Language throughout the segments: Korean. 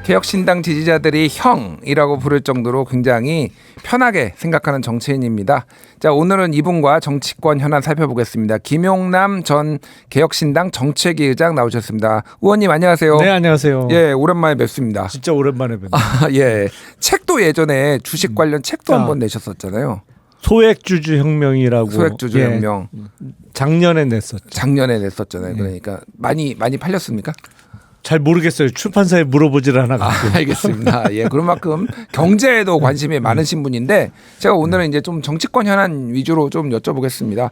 개혁신당 지지자들이 형이라고 부를 정도로 굉장히 편하게 생각하는 정치인입니다. 자, 오늘은 이분과 정치권 현안 살펴보겠습니다. 김용남 전 개혁신당 정책위 의장 나오셨습니다. 의원님 안녕하세요. 네, 안녕하세요. 예, 오랜만에 뵙습니다. 진짜 오랜만에 뵙네요. 예, 책도 예전에 주식 관련 책도 한번 내셨었잖아요. 소액주주 혁명이라고. 소액주주 혁명. 작년에 냈었죠. 작년에 냈었잖아요. 그러니까 많이 팔렸습니까? 잘 모르겠어요. 출판사에 물어보질 않아가지고. 알겠습니다. 예, 그만큼 경제에도 관심이 많으신 분인데 제가 오늘은 이제 좀 정치권 현안 위주로 좀 여쭤보겠습니다.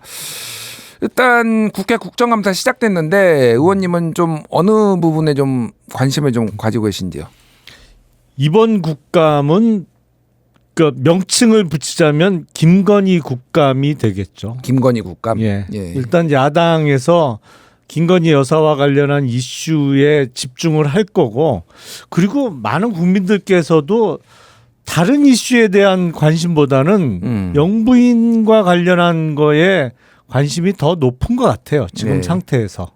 일단 국회 국정감사 시작됐는데 의원님은 좀 어느 부분에 좀 관심을 좀 가지고 계신지요? 이번 국감은 그 명칭을 붙이자면 김건희 국감이 되겠죠. 김건희 국감. 예. 예. 일단 야당에서 김건희 여사와 관련한 이슈에 집중을 할 거고, 그리고 많은 국민들께서도 다른 이슈에 대한 관심보다는 영부인과 관련한 거에 관심이 더 높은 것 같아요. 지금 네. 상태에서.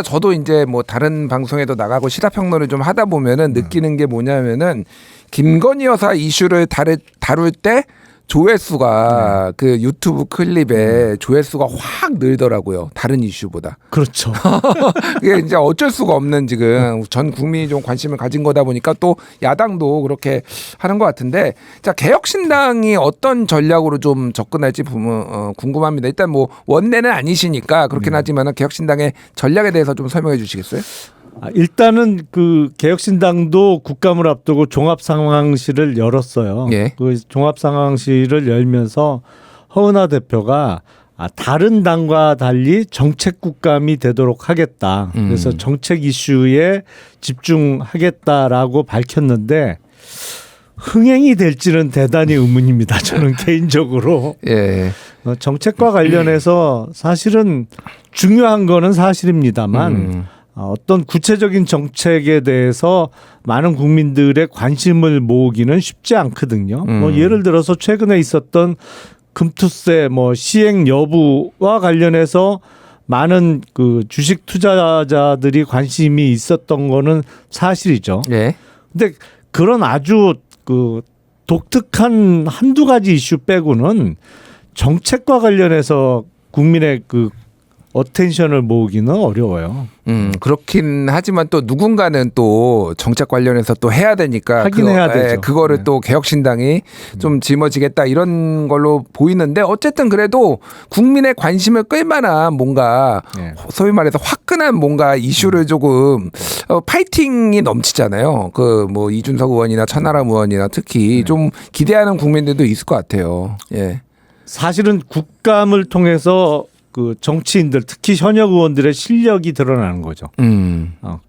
저도 이제 뭐 다른 방송에도 나가고 시사평론을 좀 하다 보면은 느끼는 게 뭐냐면은 김건희 여사 이슈를 다룰 때 조회수가 그 유튜브 클립에 조회수가 확 늘더라고요. 다른 이슈보다. 그렇죠. 이게 이제 어쩔 수가 없는 지금 전 국민이 좀 관심을 가진 거다 보니까 또 야당도 그렇게 하는 것 같은데, 자, 개혁신당이 어떤 전략으로 좀 접근할지 궁금합니다. 일단 뭐 원내는 아니시니까 그렇긴 하지만은 개혁신당의 전략에 대해서 좀 설명해 주시겠어요? 일단은 그 개혁신당도 국감을 앞두고 종합상황실을 열었어요. 예. 그 종합상황실을 열면서 허은하 대표가 다른 당과 달리 정책 국감이 되도록 하겠다. 그래서 정책 이슈에 집중하겠다라고 밝혔는데 흥행이 될지는 대단히 의문입니다. 저는 개인적으로. 예. 정책과 관련해서 사실은 중요한 거는 사실입니다만 어떤 구체적인 정책에 대해서 많은 국민들의 관심을 모으기는 쉽지 않거든요. 뭐 예를 들어서 최근에 있었던 금투세 뭐 시행 여부와 관련해서 많은 그 주식 투자자들이 관심이 있었던 거는 사실이죠. 예. 근데 그런 아주 그 독특한 한두 가지 이슈 빼고는 정책과 관련해서 국민의 그 어텐션을 모으기는 어려워요. 그렇긴 하지만 또 누군가는 또 정책 관련해서 또 해야 되니까 하긴 해야 되죠. 그거를 네. 또 개혁신당이 좀 짊어지겠다 이런 걸로 보이는데, 어쨌든 그래도 국민의 관심을 끌만한 뭔가 소위 말해서 화끈한 뭔가 이슈를 조금 파이팅이 넘치잖아요. 그 뭐 이준석 의원이나 천하람 의원이나 특히 좀 기대하는 국민들도 있을 것 같아요. 예. 사실은 국감을 통해서 그 정치인들 특히 현역 의원들의 실력이 드러나는 거죠.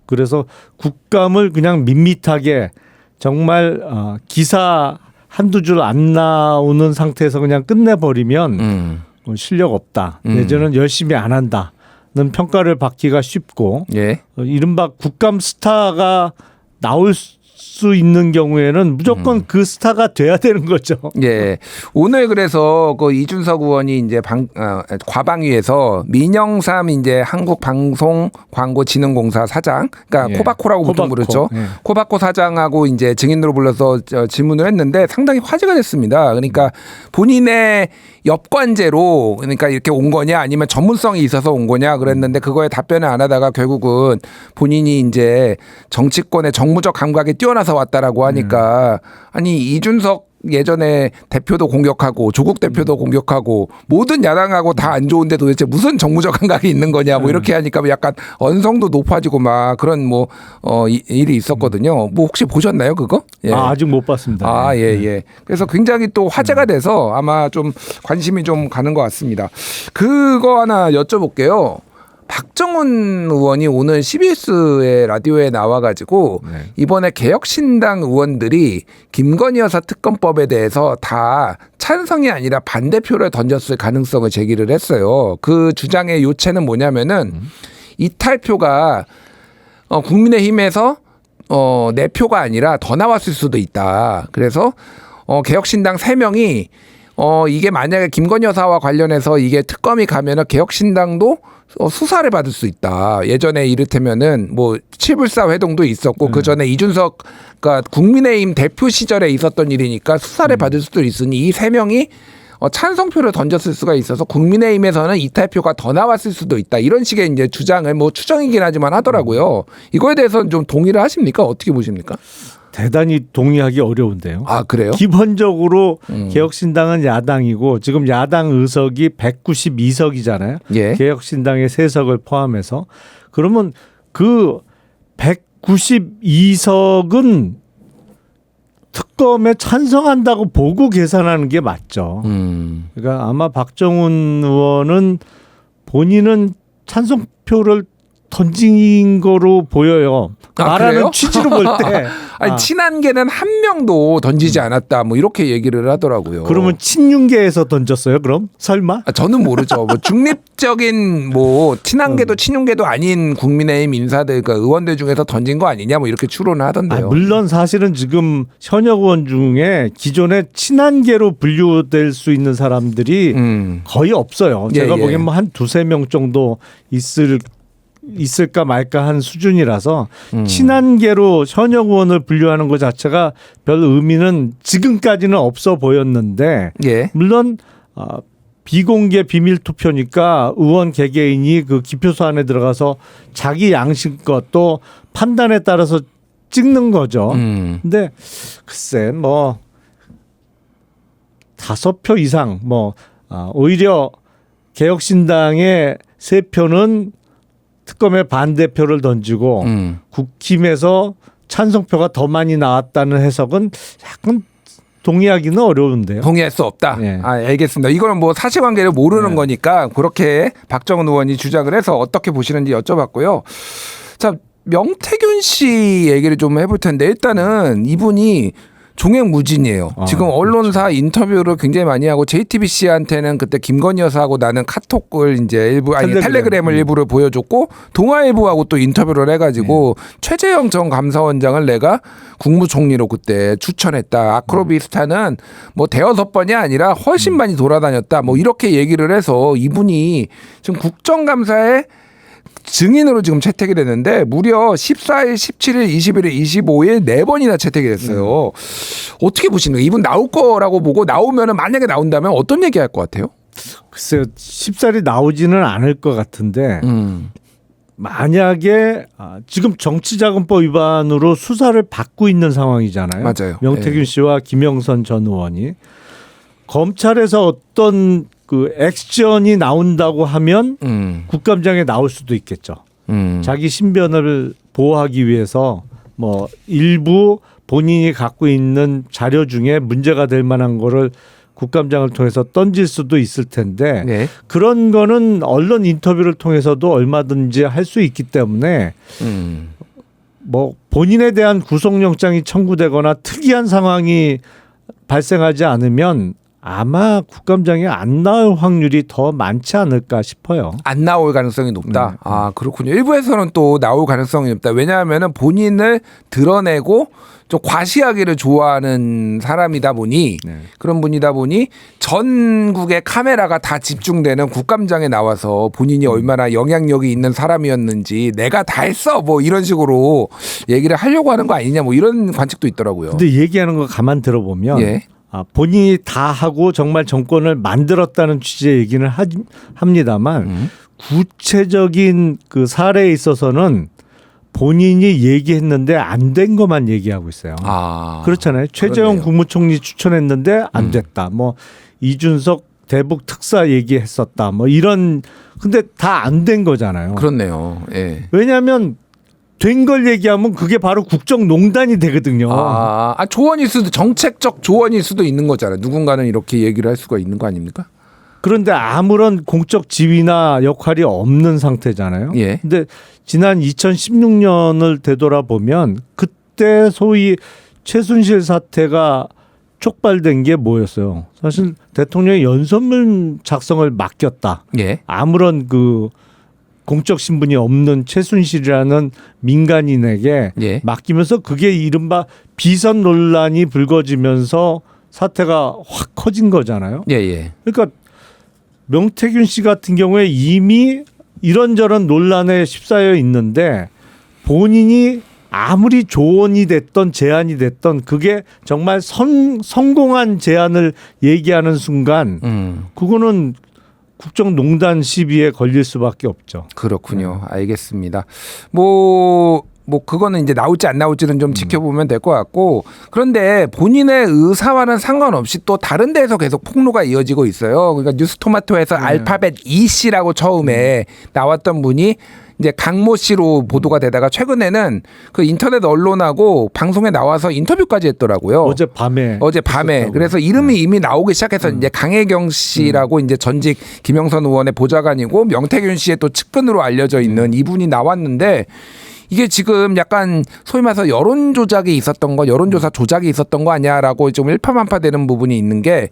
그래서 국감을 그냥 밋밋하게 정말 기사 한두 줄 안 나오는 상태에서 그냥 끝내버리면 실력 없다. 내지는 열심히 안 한다는 평가를 받기가 쉽고, 예. 이른바 국감 스타가 나올 수 있는 경우에는 무조건 그 스타가 돼야 되는 거죠. 예. 오늘 그래서 그 이준석 의원이 이제 과방위에서 민영삼 이제 한국방송광고진흥공사 사장, 그러니까 코바코라고 보통 부르죠. 코바코 사장하고 이제 증인으로 불러서 질문을 했는데 상당히 화제가 됐습니다. 그러니까 본인의 엽관제로 그러니까 이렇게 온 거냐 아니면 전문성이 있어서 온 거냐 그랬는데 그거에 답변을 안 하다가 결국은 본인이 이제 정치권의 정무적 감각에 뛰어나서 왔다라고 하니까 아니 이준석 예전에 대표도 공격하고 조국 대표도 공격하고 모든 야당하고 다 안 좋은데 도대체 무슨 정무적 감각이 있는 거냐 뭐 이렇게 하니까 약간 언성도 높아지고 막 그런 뭐 일이 있었거든요. 뭐 혹시 보셨나요 그거? 예. 아직 못 봤습니다. 예. 그래서 굉장히 또 화제가 돼서 아마 좀 관심이 좀 가는 것 같습니다. 그거 하나 여쭤볼게요. 박정훈 의원이 오늘 CBS의 라디오에 나와가지고 이번에 개혁신당 의원들이 김건희 여사 특검법에 대해서 다 찬성이 아니라 반대표를 던졌을 가능성을 제기를 했어요. 그 주장의 요체는 뭐냐면은 이탈표가 국민의힘에서 내 표가 아니라 더 나왔을 수도 있다. 그래서 개혁신당 3명이 이게 만약에 김건희 여사와 관련해서 이게 특검이 가면은 개혁신당도 수사를 받을 수 있다. 예전에 이를테면은 뭐 칠불사 회동도 있었고 그 전에 이준석 그러니까 국민의힘 대표 시절에 있었던 일이니까 수사를 받을 수도 있으니 이 세 명이 찬성표를 던졌을 수가 있어서 국민의힘에서는 이탈표가 더 나왔을 수도 있다. 이런 식의 이제 주장을 뭐 추정이긴 하지만 하더라고요. 이거에 대해서는 좀 동의를 하십니까? 어떻게 보십니까? 대단히 동의하기 어려운데요. 아, 그래요? 기본적으로 개혁신당은 야당이고 지금 야당 의석이 192석이잖아요. 예. 개혁신당의 3석을 포함해서. 그러면 그 192석은 특검에 찬성한다고 보고 계산하는 게 맞죠. 그러니까 아마 박정훈 의원은 본인은 찬성표를 던진 거로 보여요. 말하는 그래요? 취지로 볼 때. 아니, 친한계는 한 명도 던지지 않았다. 뭐 이렇게 얘기를 하더라고요. 그러면 친윤계에서 던졌어요? 그럼 설마? 저는 모르죠. 뭐 중립적인 뭐 친한계도 친윤계도 아닌 국민의힘 인사들, 그러니까 의원들 중에서 던진 거 아니냐, 뭐 이렇게 추론을 하던데요. 물론 사실은 지금 현역 의원 중에 기존에 친한계로 분류될 수 있는 사람들이 거의 없어요. 제가 보기엔 뭐 한 2-3명 정도 있을까 말까 한 수준이라서 친한계로 현역 의원을 분류하는 것 자체가 별 의미는 지금까지는 없어 보였는데 예. 물론 비공개 비밀 투표니까 의원 개개인이 그 기표소 안에 들어가서 자기 양심껏 또 판단에 따라서 찍는 거죠. 근데 글쎄 뭐 5표 이상 뭐 오히려 개혁신당의 3표는 특검에 반대표를 던지고 국힘에서 찬성표가 더 많이 나왔다는 해석은 약간 동의하기는 어려운데요. 동의할 수 없다. 네. 알겠습니다. 이거는 뭐 사실관계를 모르는 거니까 그렇게 박정훈 의원이 주장을 해서 어떻게 보시는지 여쭤봤고요. 자, 명태균 씨 얘기를 좀 해볼 텐데 일단은 이분이 종횡무진이에요. 지금 언론사 그렇죠. 인터뷰를 굉장히 많이 하고 JTBC한테는 그때 김건희 여사하고 나는 카톡을 이제 일부 텔레그램을 일부를 보여줬고 동아일보하고 또 인터뷰를 해가지고 최재형 전 감사원장을 내가 국무총리로 그때 추천했다. 아크로비스타는 뭐 대여섯 번이 아니라 훨씬 많이 돌아다녔다. 뭐 이렇게 얘기를 해서 이분이 지금 국정감사에 증인으로 지금 채택이 됐는데 무려 14일, 17일, 21일, 25일 4번이나 채택이 됐어요. 어떻게 보시는 거예요? 이분 나올 거라고 보고 나오면은 만약에 나온다면 어떤 얘기 할 것 같아요? 글쎄요. 쉽사리 나오지는 않을 것 같은데 만약에 지금 정치자금법 위반으로 수사를 받고 있는 상황이잖아요. 맞아요. 명태균 씨와 김영선 전 의원이. 검찰에서 어떤 그 액션이 나온다고 하면 국감장에 나올 수도 있겠죠. 자기 신변을 보호하기 위해서 뭐 일부 본인이 갖고 있는 자료 중에 문제가 될 만한 거를 국감장을 통해서 던질 수도 있을 텐데 네. 그런 거는 언론 인터뷰를 통해서도 얼마든지 할 수 있기 때문에 뭐 본인에 대한 구속영장이 청구되거나 특이한 상황이 발생하지 않으면 아마 국감장에 안 나올 확률이 더 많지 않을까 싶어요. 안 나올 가능성이 높다. 아, 그렇군요. 일부에서는 또 나올 가능성이 높다. 왜냐하면은 본인을 드러내고 좀 과시하기를 좋아하는 사람이다 보니 그런 분이다 보니 전국의 카메라가 다 집중되는 국감장에 나와서 본인이 얼마나 영향력이 있는 사람이었는지 내가 다 했어 뭐 이런 식으로 얘기를 하려고 하는 거 아니냐 뭐 이런 관측도 있더라고요. 근데 얘기하는 거 가만 들어보면 본인이 다 하고 정말 정권을 만들었다는 취지의 얘기는 합니다만 구체적인 그 사례에 있어서는 본인이 얘기했는데 안 된 것만 얘기하고 있어요. 그렇잖아요. 최재형 국무총리 추천했는데 안 됐다. 뭐 이준석 대북 특사 얘기했었다. 뭐 이런 근데 다 안 된 거잖아요. 그렇네요. 예. 왜냐하면 된 걸 얘기하면 그게 바로 국정농단이 되거든요. 조언일 수도 정책적 조언일 수도 있는 거잖아요. 누군가는 이렇게 얘기를 할 수가 있는 거 아닙니까? 그런데 아무런 공적 지위나 역할이 없는 상태잖아요. 예. 근데 지난 2016년을 되돌아보면 그때 소위 최순실 사태가 촉발된 게 뭐였어요? 사실 대통령의 연설문 작성을 맡겼다. 예. 아무런 그 공적 신분이 없는 최순실이라는 민간인에게 맡기면서 그게 이른바 비선 논란이 불거지면서 사태가 확 커진 거잖아요. 예, 예. 그러니까 명태균 씨 같은 경우에 이미 이런저런 논란에 휩싸여 있는데 본인이 아무리 조언이 됐던 제안이 됐던 그게 정말 성공한 제안을 얘기하는 순간 그거는 국정농단 시비에 걸릴 수밖에 없죠. 그렇군요. 알겠습니다. 뭐 그거는 이제 나올지 안 나올지는 좀 지켜보면 될 것 같고, 그런데 본인의 의사와는 상관없이 또 다른 데에서 계속 폭로가 이어지고 있어요. 그러니까 뉴스토마토에서 알파벳 E 씨라고 처음에 나왔던 분이 이제 강모 씨로 보도가 되다가 최근에는 그 인터넷 언론하고 방송에 나와서 인터뷰까지 했더라고요. 어젯밤에. 그래서 이름이 이미 나오기 시작해서 이제 강혜경 씨라고 이제 전직 김영선 의원의 보좌관이고 명태균 씨의 또 측근으로 알려져 있는 이분이 나왔는데, 이게 지금 약간 소위 말해서 여론 조작이 있었던 거, 여론조사 조작이 있었던 거 아니야라고 좀 일파만파되는 부분이 있는 게,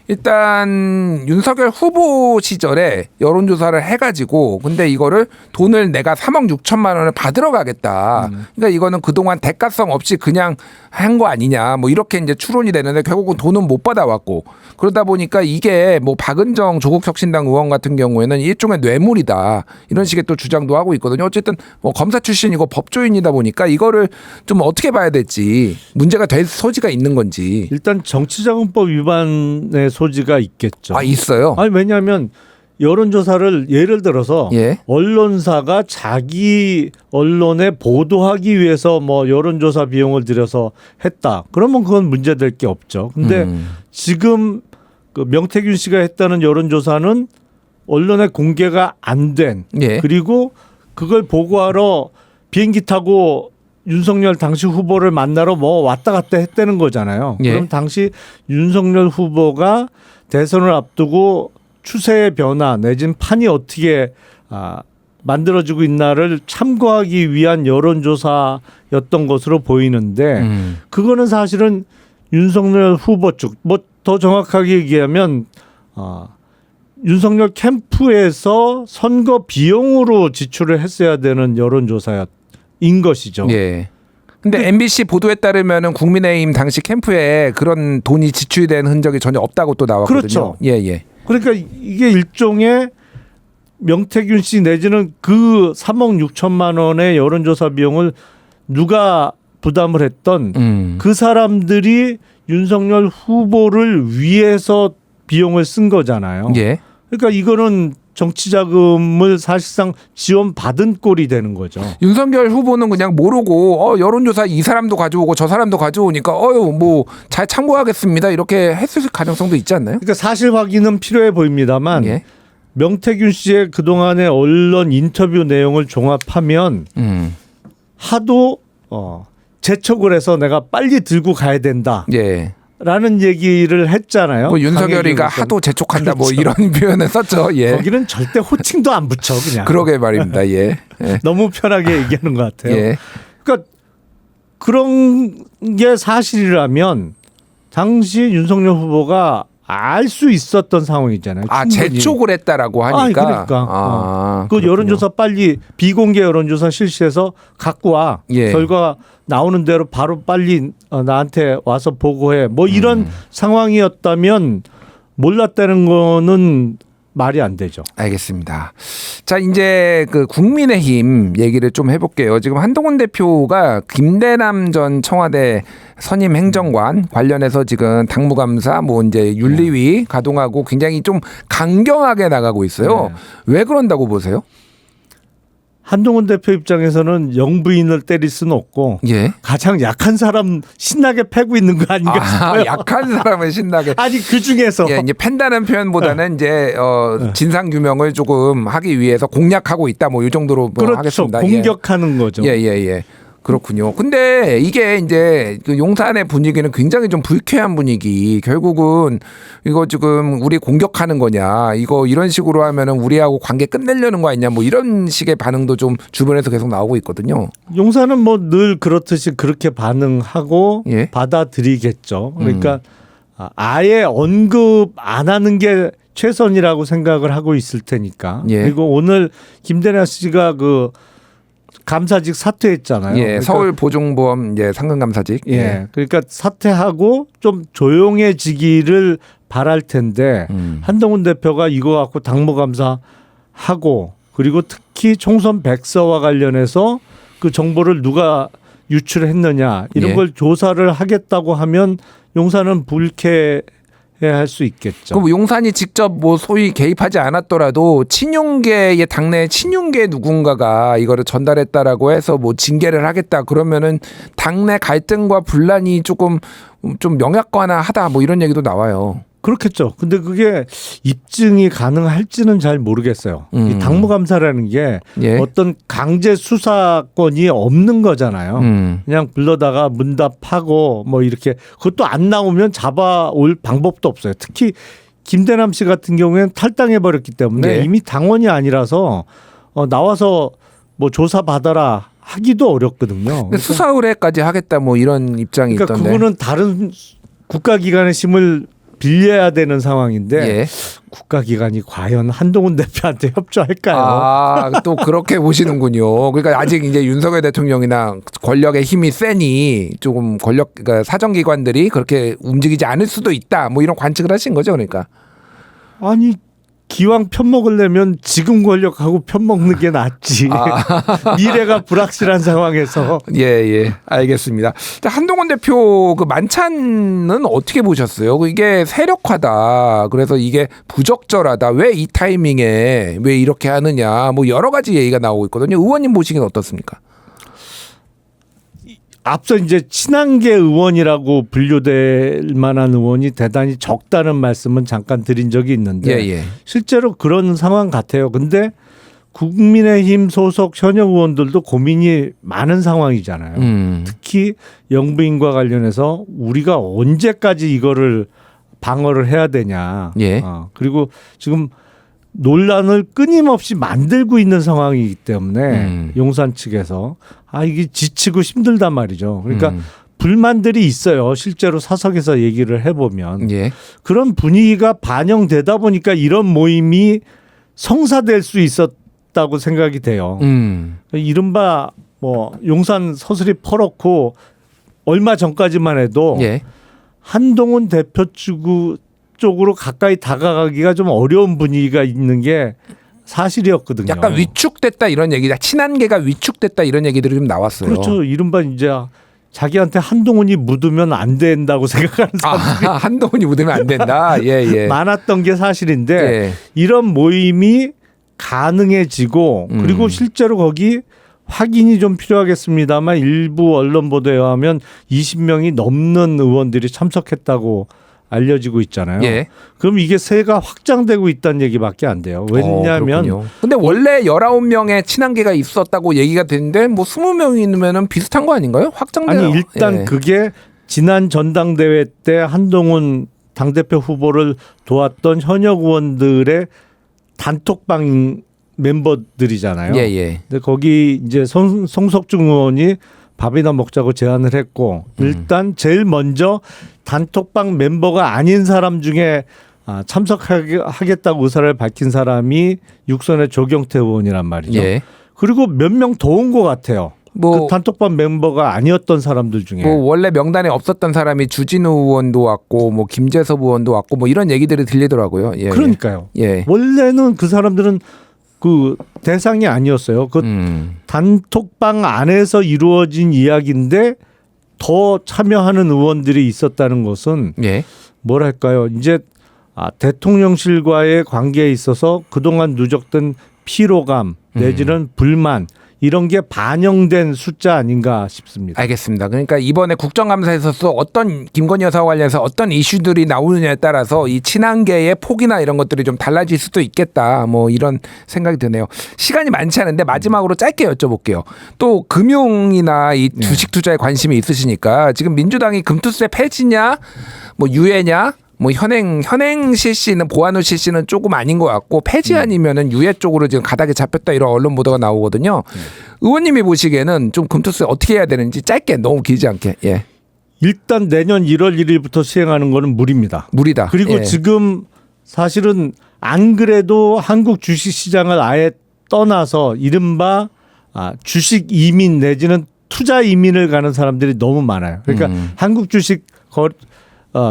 일단 윤석열 후보 시절에 여론조사를 해가지고 근데 이거를 돈을 내가 3억 6천만 원을 받으러 가겠다. 그러니까 이거는 그동안 대가성 없이 그냥 한 거 아니냐. 뭐 이렇게 이제 추론이 되는데 결국은 돈은 못 받아왔고, 그러다 보니까 이게 뭐 박은정 조국혁신당 의원 같은 경우에는 일종의 뇌물이다. 이런 식의 또 주장도 하고 있거든요. 어쨌든 뭐 검사 출신이고 법조인이다 보니까 이거를 좀 어떻게 봐야 될지, 문제가 될 소지가 있는 건지. 일단 정치자금법 위반의 소지가 있겠죠. 아, 있어요? 아니, 왜냐하면 여론조사를 예를 들어서 예. 언론사가 자기 언론에 보도하기 위해서 뭐 여론조사 비용을 들여서 했다. 그러면 그건 문제될 게 없죠. 근데 지금 그 명태균 씨가 했다는 여론조사는 언론에 공개가 안 된, 예. 그리고 그걸 보고하러 비행기 타고 윤석열 당시 후보를 만나러 뭐 왔다 갔다 했다는 거잖아요. 예. 그럼 당시 윤석열 후보가 대선을 앞두고 추세의 변화 내지는 판이 어떻게 만들어지고 있나를 참고하기 위한 여론조사였던 것으로 보이는데 그거는 사실은 윤석열 후보 쪽, 뭐 더 정확하게 얘기하면 윤석열 캠프에서 선거 비용으로 지출을 했어야 되는 여론조사인 것이죠. 예. 근데 MBC 보도에 따르면은 국민의힘 당시 캠프에 그런 돈이 지출된 흔적이 전혀 없다고 또 나왔거든요. 그렇죠. 예, 예. 그러니까 이게 일종의 명태균 씨 내지는 그 3억 6천만 원의 여론조사 비용을 누가 부담을 했던 그 사람들이 윤석열 후보를 위해서 비용을 쓴 거잖아요. 예. 그러니까 이거는 정치자금을 사실상 지원받은 꼴이 되는 거죠. 윤석열 후보는 그냥 모르고 여론조사 이 사람도 가져오고 저 사람도 가져오니까 뭐 잘 참고하겠습니다 이렇게 했을 가능성도 있지 않나요? 그러니까 사실 확인은 필요해 보입니다만 예. 명태균 씨의 그동안의 언론 인터뷰 내용을 종합하면 하도 재촉을 해서 내가 빨리 들고 가야 된다. 예. 라는 얘기를 했잖아요. 뭐 윤석열이가 하도 재촉한다 뭐 이런 표현을 썼죠. 예. 거기는 절대 호칭도 안 붙여 그냥. 그러게 말입니다. 예. 예. 너무 편하게 얘기하는 것 같아요. 예. 그러니까 그런 게 사실이라면 당시 윤석열 후보가 알 수 있었던 상황이잖아요. 아, 충분히. 재촉을 했다라고 하니까. 아니, 그러니까. 그 그렇군요. 여론조사 빨리 비공개 여론조사 실시해서 갖고 와. 예. 결과 나오는 대로 바로 빨리 나한테 와서 보고해. 뭐 이런 상황이었다면 몰랐다는 거는 말이 안 되죠. 알겠습니다. 자, 이제 그 국민의힘 얘기를 좀 해볼게요. 지금 한동훈 대표가 김대남 전 청와대 선임 행정관 관련해서 지금 당무감사 뭐 이제 윤리위 가동하고 굉장히 좀 강경하게 나가고 있어요. 네. 왜 그런다고 보세요? 한동훈 대표 입장에서는 영부인을 때릴 수는 없고 예. 가장 약한 사람 신나게 패고 있는 거 아닌가 싶어요. 약한 사람을 신나게. 아니 그 중에서 예, 이제 팬다는 표현보다는 이제 진상 규명을 조금 하기 위해서 공략하고 있다 뭐 이 정도로 뭐 그렇죠. 하겠습니다. 공격하는 거죠. 예. 그렇군요. 근데 이게 이제 그 용산의 분위기는 굉장히 좀 불쾌한 분위기. 결국은 이거 지금 우리 공격하는 거냐. 이거 이런 식으로 하면은 우리하고 관계 끝내려는 거 아니냐. 뭐 이런 식의 반응도 좀 주변에서 계속 나오고 있거든요. 용산은 뭐 늘 그렇듯이 그렇게 반응하고 예. 받아들이겠죠. 그러니까 아예 언급 안 하는 게 최선이라고 생각을 하고 있을 테니까. 예. 그리고 오늘 김대나 씨가 그 감사직 사퇴했잖아요. 예, 그러니까, 서울 보증보험 이제 상근감사직. 예, 그러니까 사퇴하고 좀 조용해지기를 바랄 텐데 한동훈 대표가 이거 갖고 당무감사하고 그리고 특히 총선 백서와 관련해서 그 정보를 누가 유출했느냐 이런 예. 걸 조사를 하겠다고 하면 용산은 불쾌해할 수 있겠죠. 그럼 용산이 직접 뭐 소위 개입하지 않았더라도 친윤계의 당내 친윤계 누군가가 이거를 전달했다라고 해서 뭐 징계를 하겠다 그러면은 당내 갈등과 분란이 조금 좀 명약관화하다 뭐 이런 얘기도 나와요. 그렇겠죠. 근데 그게 입증이 가능할지는 잘 모르겠어요. 이 당무감사라는 게 예. 어떤 강제 수사권이 없는 거잖아요. 그냥 불러다가 문답하고 뭐 이렇게 그것도 안 나오면 잡아올 방법도 없어요. 특히 김대남 씨 같은 경우에는 탈당해 버렸기 때문에 예. 이미 당원이 아니라서 나와서 뭐 조사 받아라 하기도 어렵거든요. 근데 수사 의뢰까지 하겠다 뭐 이런 입장이 그러니까 있던데. 그거는 다른 국가기관의 힘을 빌려야 되는 상황인데 예. 국가기관이 과연 한동훈 대표한테 협조할까요? 아, 또 그렇게 보시는군요. 그러니까 아직 이제 윤석열 대통령이나 권력의 힘이 세니 조금 그러니까 사정기관들이 그렇게 움직이지 않을 수도 있다. 뭐 이런 관측을 하신 거죠, 그러니까. 아니 기왕 편먹으려면 지금 권력하고 편먹는 게 낫지. 미래가 불확실한 상황에서. 예, 알겠습니다. 자, 한동훈 대표 그 만찬은 어떻게 보셨어요? 이게 세력화다. 그래서 이게 부적절하다. 왜 이 타이밍에 왜 이렇게 하느냐. 뭐 여러 가지 얘기가 나오고 있거든요. 의원님 보시기는 어떻습니까? 앞서 이제 친한계 의원이라고 분류될 만한 의원이 대단히 적다는 말씀은 잠깐 드린 적이 있는데 예. 실제로 그런 상황 같아요. 근데 국민의힘 소속 현역 의원들도 고민이 많은 상황이잖아요. 특히 영부인과 관련해서 우리가 언제까지 이거를 방어를 해야 되냐. 예. 그리고 지금 논란을 끊임없이 만들고 있는 상황이기 때문에 용산 측에서 이게 지치고 힘들단 말이죠. 그러니까 불만들이 있어요. 실제로 사석에서 얘기를 해보면 예. 그런 분위기가 반영되다 보니까 이런 모임이 성사될 수 있었다고 생각이 돼요. 이른바 뭐 용산 서슬이 퍼렇고 얼마 전까지만 해도 예. 한동훈 대표 쪽으로 가까이 다가가기가 좀 어려운 분위기가 있는 게 사실이었거든요. 약간 위축됐다 이런 얘기, 친한계가 위축됐다 이런 얘기들이 좀 나왔어요. 그렇죠. 이른바 이제 자기한테 한동훈이 묻으면 안 된다고 생각하는 사람들이 한동훈이 묻으면 안 된다. 예. 많았던 게 사실인데 예. 이런 모임이 가능해지고 그리고 실제로 거기 확인이 좀 필요하겠습니다만 일부 언론 보도에 의하면 20명이 넘는 의원들이 참석했다고 알려지고 있잖아요. 예. 그럼 이게 세가 확장되고 있다는 얘기밖에 안 돼요. 왜냐하면 근데 원래 19명의 친한계가 있었다고 얘기가 되는데 뭐 20명이면은 비슷한 거 아닌가요? 확장되는. 아니 일단 그게 지난 전당대회 때 한동훈 당대표 후보를 도왔던 현역 의원들의 단톡방 멤버들이잖아요. 예. 근데 거기 이제 송석중 의원이 밥이나 먹자고 제안을 했고 일단 제일 먼저 단톡방 멤버가 아닌 사람 중에 참석하겠다고 의사를 밝힌 사람이 육선의 조경태 의원이란 말이죠. 예. 그리고 몇 명 더 온 것 같아요. 그 단톡방 멤버가 아니었던 사람들 중에. 뭐 원래 명단에 없었던 사람이 주진우 의원도 왔고 뭐 김재섭 의원도 왔고 뭐 이런 얘기들이 들리더라고요. 예. 그러니까요. 예. 원래는 그 사람들은 그 대상이 아니었어요. 그 단톡방 안에서 이루어진 이야기인데 더 참여하는 의원들이 있었다는 것은 예. 뭐랄까요? 이제 대통령실과의 관계에 있어서 그동안 누적된 피로감 내지는 불만 이런 게 반영된 숫자 아닌가 싶습니다. 알겠습니다. 그러니까 이번에 국정감사에서 어떤 김건희 여사와 관련해서 어떤 이슈들이 나오느냐에 따라서 이 친한계의 폭이나 이런 것들이 좀 달라질 수도 있겠다. 뭐 이런 생각이 드네요. 시간이 많지 않은데 마지막으로 짧게 여쭤볼게요. 또 금융이나 이 주식 투자에 관심이 있으시니까 지금 민주당이 금투세 폐지냐, 뭐 유예냐, 뭐 현행 실시는 보완후 실시는 조금 아닌 것 같고 폐지 아니면은 유예 쪽으로 지금 가닥이 잡혔다 이런 언론 보도가 나오거든요. 의원님이 보시기에는 좀 금투세 어떻게 해야 되는지 짧게 너무 길지 않게. 예. 일단 내년 1월 1일부터 시행하는 거는 무리입니다. 무리다. 그리고 예. 지금 사실은 안 그래도 한국 주식시장을 아예 떠나서 이른바 주식 이민 내지는 투자 이민을 가는 사람들이 너무 많아요. 그러니까 한국 주식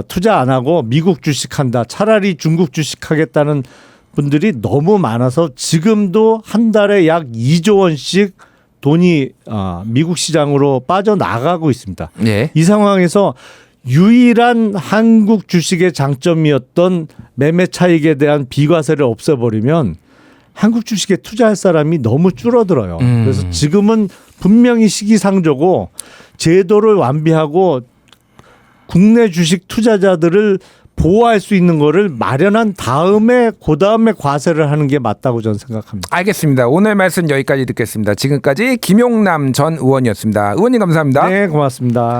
투자 안 하고 미국 주식한다. 차라리 중국 주식하겠다는 분들이 너무 많아서 지금도 한 달에 약 2조 원씩 돈이 미국 시장으로 빠져나가고 있습니다. 네. 이 상황에서 유일한 한국 주식의 장점이었던 매매 차익에 대한 비과세를 없애버리면 한국 주식에 투자할 사람이 너무 줄어들어요. 그래서 지금은 분명히 시기상조고 제도를 완비하고 국내 주식 투자자들을 보호할 수 있는 거를 마련한 다음에 그다음에 과세를 하는 게 맞다고 저는 생각합니다. 알겠습니다. 오늘 말씀 여기까지 듣겠습니다. 지금까지 김용남 전 의원이었습니다. 의원님 감사합니다. 네, 고맙습니다.